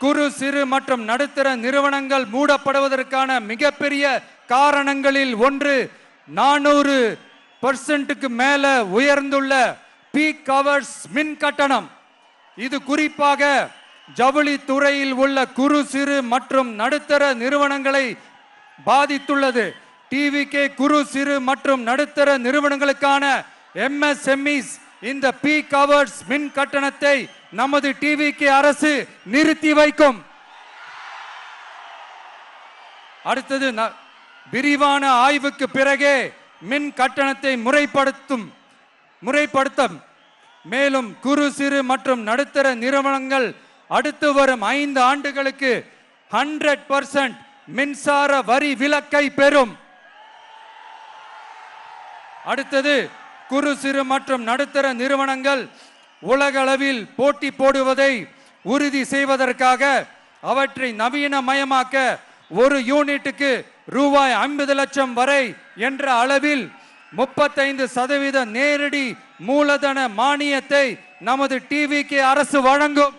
குறு சிறு மற்றும் நடுத்தர நிறுவனங்கள் மூடப்படுவதற்கான மிகப்பெரிய காரணங்களில் ஒன்று 400% மேல உயர்ந்துள்ள பீக் ஹவர்ஸ் மின் கட்டணம். இது குறிப்பாக ஜவுளி துறையில் உள்ள குறு சிறு மற்றும் நடுத்தர நிறுவனங்களை பாதித்துள்ளது. டிவிகே குறு சிறு மற்றும் நடுத்தர நிறுவனங்களுக்கான MSMEs இந்த பீக் ஹவர்ஸ் மின் கட்டணத்தை நமது டிவிகே அரசு நிறுத்தி வைக்கும். அடுத்தது விரிவான ஆய்வுக்கு பிறகே மின் கட்டணத்தை முறைப்படுத்தும். மேலும் குறு சிறு மற்றும் நடுத்தர நிறுவனங்கள் அடுத்து வரும் 5 ஆண்டுகளுக்கு 100% மின்சார வரி விலக்கை பெறும். அடுத்தது குறு சிறு மற்றும் நடுத்தர நிறுவனங்கள் உலகளவில் போட்டி போடுவதை உறுதி செய்வதற்காக அவற்றை நவீனமயமாக்க ஒரு யூனிட்டுக்கு ரூபாய் 50 லட்சம் வரை என்ற அளவில் 35% நேரடி மூலதன மானியத்தை நமது டிவிகே அரசு வழங்கும்.